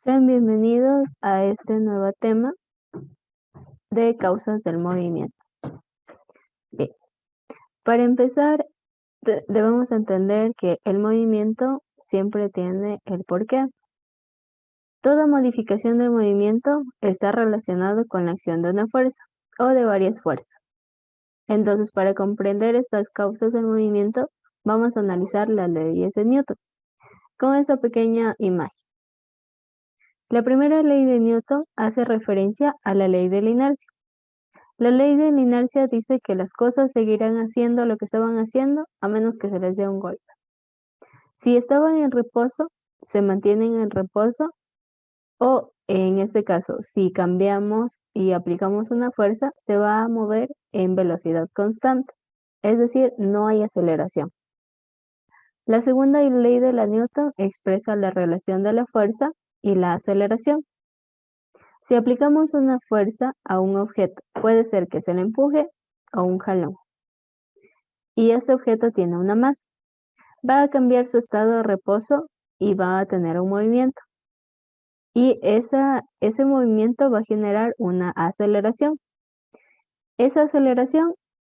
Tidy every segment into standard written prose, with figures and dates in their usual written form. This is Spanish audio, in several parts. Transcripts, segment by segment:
Sean bienvenidos a este nuevo tema de causas del movimiento. Bien, para empezar, debemos entender que el movimiento siempre tiene el porqué. Toda modificación del movimiento está relacionada con la acción de una fuerza o de varias fuerzas. Entonces, para comprender estas causas del movimiento, vamos a analizar las leyes de Newton con esa pequeña imagen. La primera ley de Newton hace referencia a la ley de la inercia. La ley de la inercia dice que las cosas seguirán haciendo lo que estaban haciendo a menos que se les dé un golpe. Si estaban en reposo, se mantienen en reposo, o en este caso, si cambiamos y aplicamos una fuerza, se va a mover en velocidad constante, es decir, no hay aceleración. La segunda ley de la Newton expresa la relación de la fuerza y la aceleración. Si aplicamos una fuerza a un objeto, puede ser que se le empuje o un jalón, y este objeto tiene una masa. Va a cambiar su estado de reposo y va a tener un movimiento. Y ese movimiento va a generar una aceleración. Esa aceleración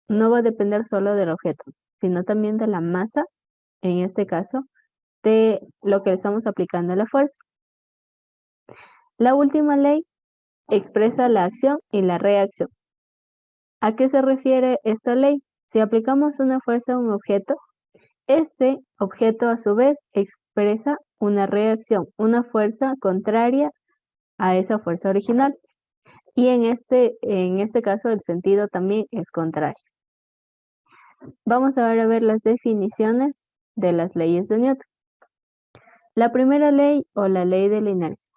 no va a depender solo del objeto, sino también de la masa, en este caso, de lo que estamos aplicando a la fuerza. La última ley expresa la acción y la reacción. ¿A qué se refiere esta ley? Si aplicamos una fuerza a un objeto, este objeto a su vez expresa una reacción, una fuerza contraria a esa fuerza original. Y en este caso el sentido también es contrario. Vamos ahora a ver las definiciones de las leyes de Newton. La primera ley o la ley de la inercia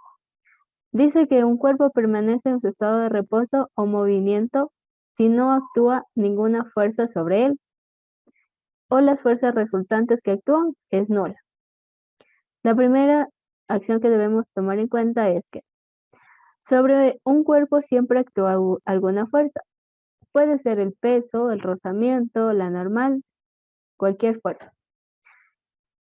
dice que un cuerpo permanece en su estado de reposo o movimiento si no actúa ninguna fuerza sobre él o las fuerzas resultantes que actúan es nula. La primera acción que debemos tomar en cuenta es que sobre un cuerpo siempre actúa alguna fuerza. Puede ser el peso, el rozamiento, la normal, cualquier fuerza.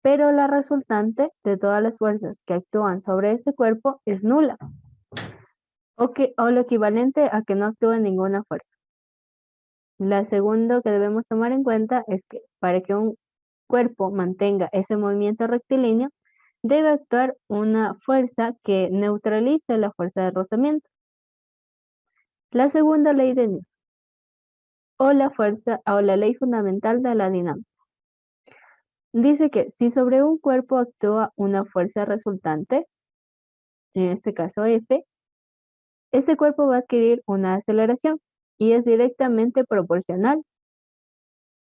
Pero la resultante de todas las fuerzas que actúan sobre este cuerpo es nula, o lo equivalente a que no actúa ninguna fuerza. La segunda que debemos tomar en cuenta es que para que un cuerpo mantenga ese movimiento rectilíneo, debe actuar una fuerza que neutralice la fuerza de rozamiento. La segunda ley de Newton, o la ley fundamental de la dinámica, dice que si sobre un cuerpo actúa una fuerza resultante, en este caso F, ese cuerpo va a adquirir una aceleración y es directamente proporcional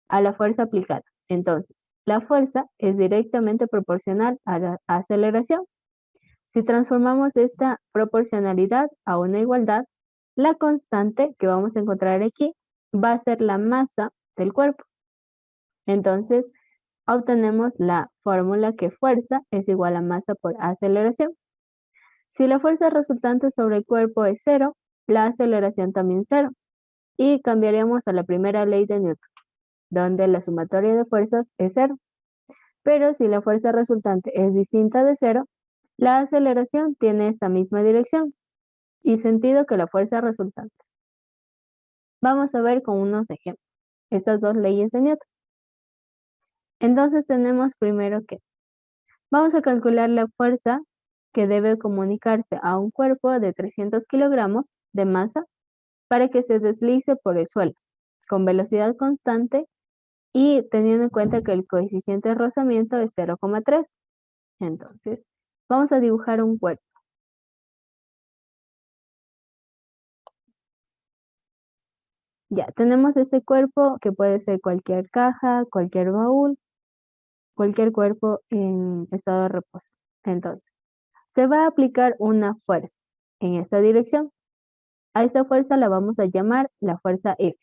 a la fuerza aplicada. Entonces, la fuerza es directamente proporcional a la aceleración. Si transformamos esta proporcionalidad a una igualdad, la constante que vamos a encontrar aquí va a ser la masa del cuerpo. Entonces, obtenemos la fórmula que fuerza es igual a masa por aceleración. Si la fuerza resultante sobre el cuerpo es cero, la aceleración también cero. Y cambiaríamos a la primera ley de Newton, donde la sumatoria de fuerzas es cero. Pero si la fuerza resultante es distinta de cero, la aceleración tiene esta misma dirección y sentido que la fuerza resultante. Vamos a ver con unos ejemplos estas dos leyes de Newton. Entonces tenemos primero que vamos a calcular la fuerza que debe comunicarse a un cuerpo de 300 kilogramos de masa para que se deslice por el suelo con velocidad constante y teniendo en cuenta que el coeficiente de rozamiento es 0,3. Entonces, vamos a dibujar un cuerpo. Ya, tenemos este cuerpo que puede ser cualquier caja, cualquier baúl, cualquier cuerpo en estado de reposo. Entonces, se va a aplicar una fuerza en esta dirección. A esta fuerza la vamos a llamar la fuerza F.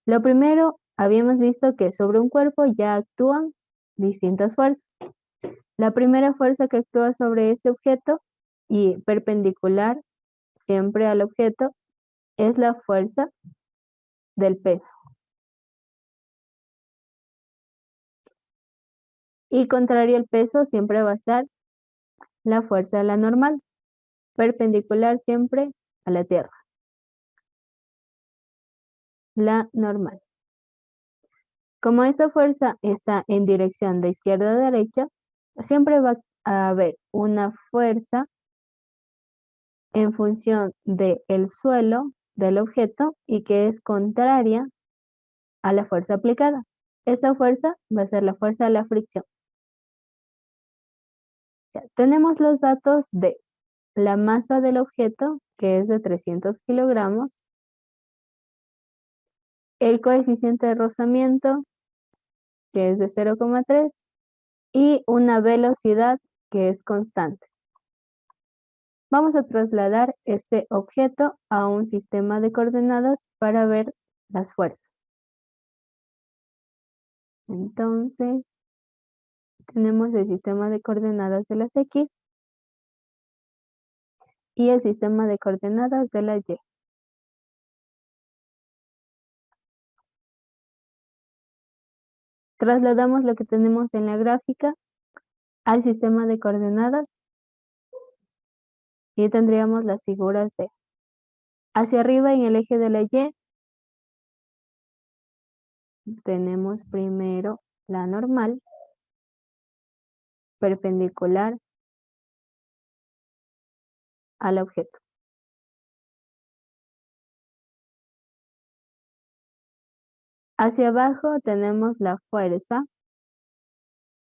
Lo primero, habíamos visto que sobre un cuerpo ya actúan distintas fuerzas. La primera fuerza que actúa sobre este objeto y perpendicular siempre al objeto es la fuerza del peso. Y contrario al peso siempre va a estar la fuerza la normal, perpendicular siempre a la tierra. La normal. Como esta fuerza está en dirección de izquierda a derecha, siempre va a haber una fuerza en función del suelo del objeto y que es contraria a la fuerza aplicada. Esta fuerza va a ser la fuerza de la fricción. Ya, tenemos los datos de la masa del objeto, que es de 300 kilogramos, el coeficiente de rozamiento, que es de 0,3, y una velocidad que es constante. Vamos a trasladar este objeto a un sistema de coordenadas para ver las fuerzas. Entonces, tenemos el sistema de coordenadas de las X y el sistema de coordenadas de la Y. Trasladamos lo que tenemos en la gráfica al sistema de coordenadas y tendríamos las figuras de hacia arriba en el eje de la Y tenemos primero la normal perpendicular al objeto. Hacia abajo tenemos la fuerza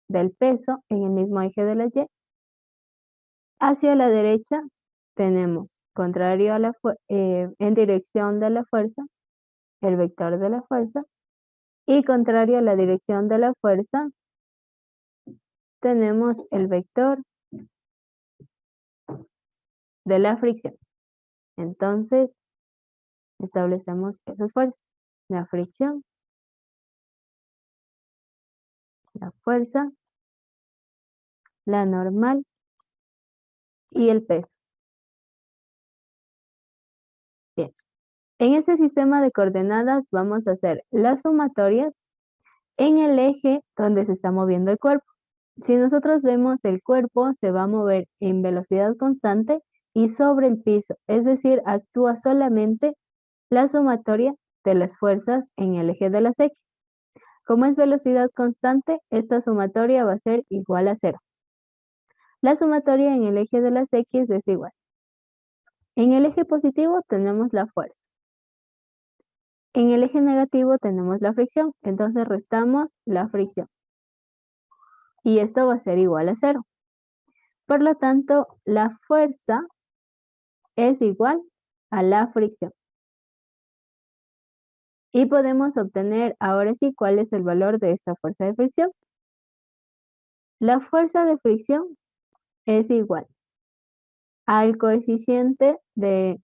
del peso en el mismo eje de la Y. Hacia la derecha tenemos contrario a en dirección de la fuerza, el vector de la fuerza, y contrario a la dirección de la fuerza, tenemos el vector de la fricción. Entonces, establecemos esas fuerzas. La fricción, la fuerza, la normal y el peso. Bien, en este sistema de coordenadas vamos a hacer las sumatorias en el eje donde se está moviendo el cuerpo. Si nosotros vemos el cuerpo se va a mover en velocidad constante y sobre el piso, es decir, actúa solamente la sumatoria de las fuerzas en el eje de las X. Como es velocidad constante, esta sumatoria va a ser igual a 0. La sumatoria en el eje de las X es igual. En el eje positivo tenemos la fuerza. En el eje negativo tenemos la fricción, entonces restamos la fricción. Y esto va a ser igual a 0. Por lo tanto, la fuerza es igual a la fricción. Y podemos obtener ahora sí cuál es el valor de esta fuerza de fricción. La fuerza de fricción es igual al coeficiente de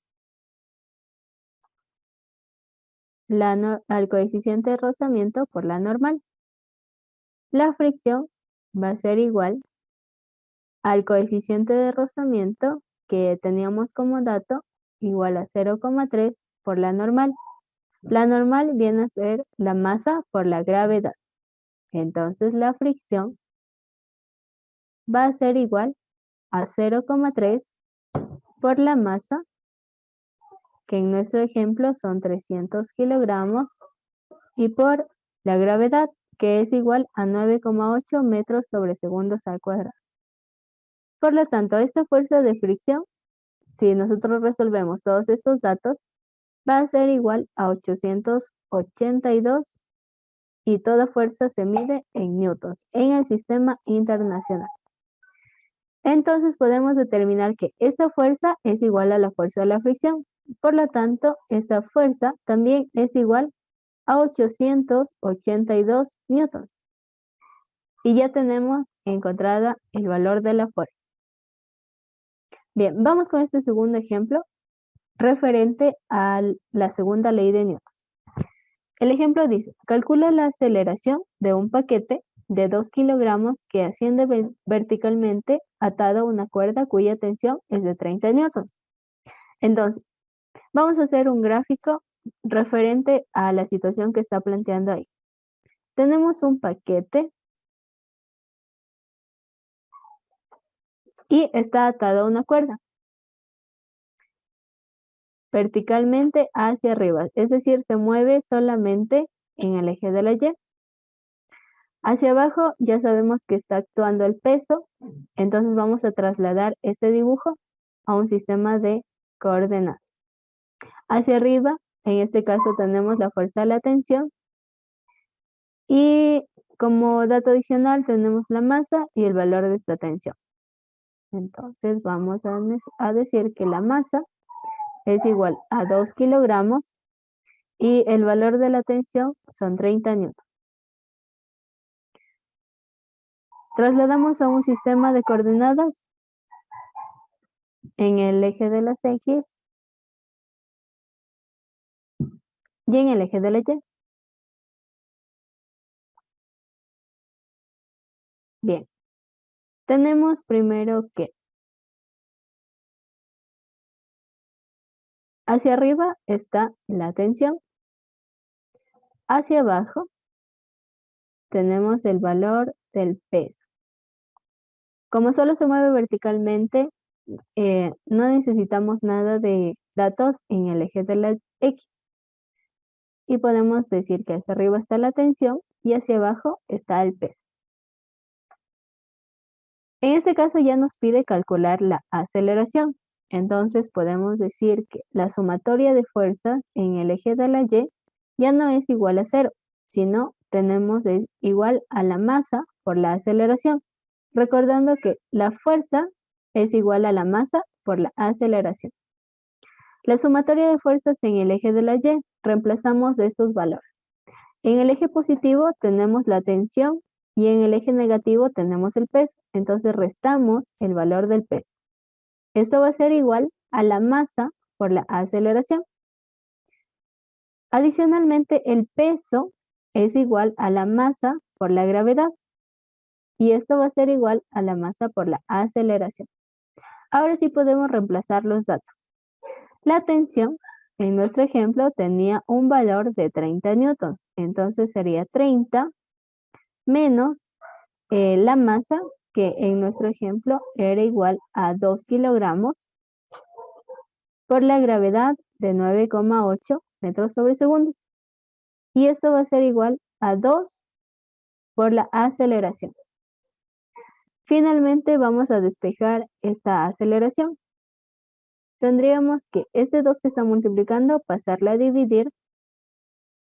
al coeficiente de rozamiento por la normal. La fricción va a ser igual al coeficiente de rozamiento que teníamos como dato igual a 0,3 por la normal. La normal viene a ser la masa por la gravedad. Entonces la fricción va a ser igual a 0,3 por la masa, que en nuestro ejemplo son 300 kilogramos, y por la gravedad, que es igual a 9,8 metros sobre segundos al cuadrado. Por lo tanto, esta fuerza de fricción, si nosotros resolvemos todos estos datos, va a ser igual a 882 y toda fuerza se mide en newtons en el sistema internacional. Entonces podemos determinar que esta fuerza es igual a la fuerza de la fricción. Por lo tanto, esta fuerza también es igual a 882 newtons. Y ya tenemos encontrada el valor de la fuerza. Bien, vamos con este segundo ejemplo referente a la segunda ley de Newton. El ejemplo dice, calcula la aceleración de un paquete de 2 kilogramos que asciende verticalmente atado a una cuerda cuya tensión es de 30 newtons. Entonces, vamos a hacer un gráfico referente a la situación que está planteando ahí. Tenemos un paquete y está atado a una cuerda verticalmente hacia arriba, es decir, se mueve solamente en el eje de la Y. Hacia abajo ya sabemos que está actuando el peso, entonces vamos a trasladar este dibujo a un sistema de coordenadas. Hacia arriba, en este caso tenemos la fuerza de la tensión y como dato adicional tenemos la masa y el valor de esta tensión. Entonces vamos a decir que la masa es igual a 2 kilogramos y el valor de la tensión son 30 newtons. Trasladamos a un sistema de coordenadas en el eje de las X y en el eje de la Y. Bien, tenemos primero que hacia arriba está la tensión, hacia abajo tenemos el valor del peso. Como solo se mueve verticalmente, no necesitamos nada de datos en el eje de la X. Y podemos decir que hacia arriba está la tensión y hacia abajo está el peso. En este caso ya nos pide calcular la aceleración. Entonces podemos decir que la sumatoria de fuerzas en el eje de la Y ya no es igual a 0, sino tenemos igual a la masa por la aceleración. Recordando que la fuerza es igual a la masa por la aceleración. La sumatoria de fuerzas en el eje de la Y, reemplazamos estos valores. En el eje positivo tenemos la tensión y en el eje negativo tenemos el peso. Entonces restamos el valor del peso. Esto va a ser igual a la masa por la aceleración. Adicionalmente, el peso es igual a la masa por la gravedad. Y esto va a ser igual a la masa por la aceleración. Ahora sí podemos reemplazar los datos. La tensión, en nuestro ejemplo, tenía un valor de 30 newtons. Entonces sería 30 menos la masa, que en nuestro ejemplo era igual a 2 kilogramos, por la gravedad de 9,8 metros sobre segundos. Y esto va a ser igual a 2 por la aceleración. Finalmente vamos a despejar esta aceleración. Tendríamos que este 2 que está multiplicando pasarle a dividir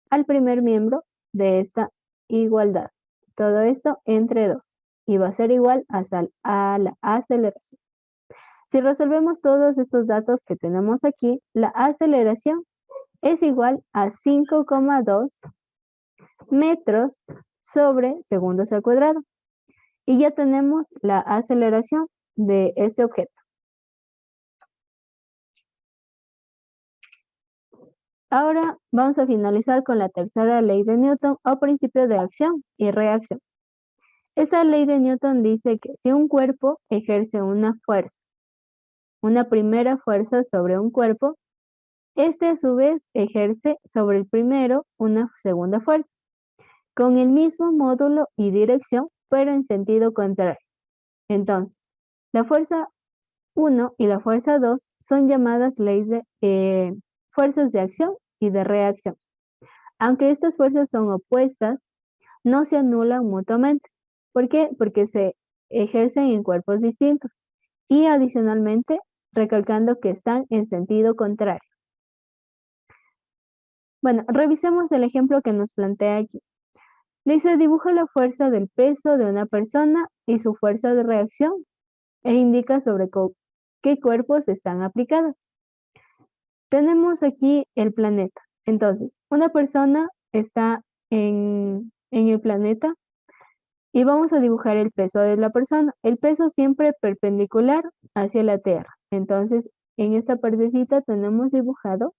al primer miembro de esta igualdad. Todo esto entre 2 y va a ser igual a la aceleración. Si resolvemos todos estos datos que tenemos aquí, la aceleración es igual a 5,2 metros sobre segundos al cuadrado. Y ya tenemos la aceleración de este objeto. Ahora vamos a finalizar con la tercera ley de Newton o principio de acción y reacción. Esta ley de Newton dice que si un cuerpo ejerce una fuerza, una primera fuerza sobre un cuerpo, este a su vez ejerce sobre el primero una segunda fuerza, con el mismo módulo y dirección, pero en sentido contrario. Entonces, la fuerza 1 y la fuerza 2 son llamadas leyes de fuerzas de acción y de reacción. Aunque estas fuerzas son opuestas, no se anulan mutuamente. ¿Por qué? Porque se ejercen en cuerpos distintos y adicionalmente recalcando que están en sentido contrario. Bueno, revisemos el ejemplo que nos plantea aquí. Dice, dibuja la fuerza del peso de una persona y su fuerza de reacción e indica sobre qué cuerpos están aplicadas. Tenemos aquí el planeta. Entonces, una persona está en el planeta y vamos a dibujar el peso de la persona. El peso siempre perpendicular hacia la Tierra. Entonces, en esta partecita tenemos dibujado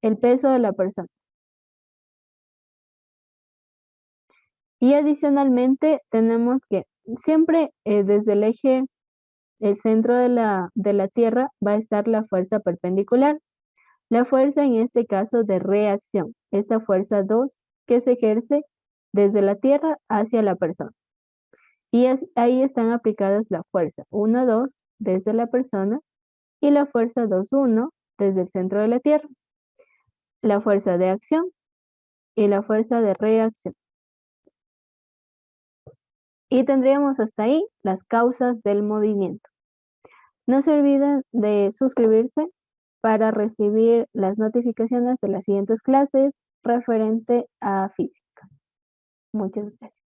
el peso de la persona. Y adicionalmente tenemos que siempre desde el eje, el centro de la Tierra va a estar la fuerza perpendicular. La fuerza en este caso de reacción, esta fuerza 2 que se ejerce desde la Tierra hacia la persona. Y ahí están aplicadas la fuerza 1-2 desde la persona y la fuerza 2-1 desde el centro de la Tierra, la fuerza de acción y la fuerza de reacción. Y tendríamos hasta ahí las causas del movimiento. No se olviden de suscribirse para recibir las notificaciones de las siguientes clases referente a física. Muchas gracias.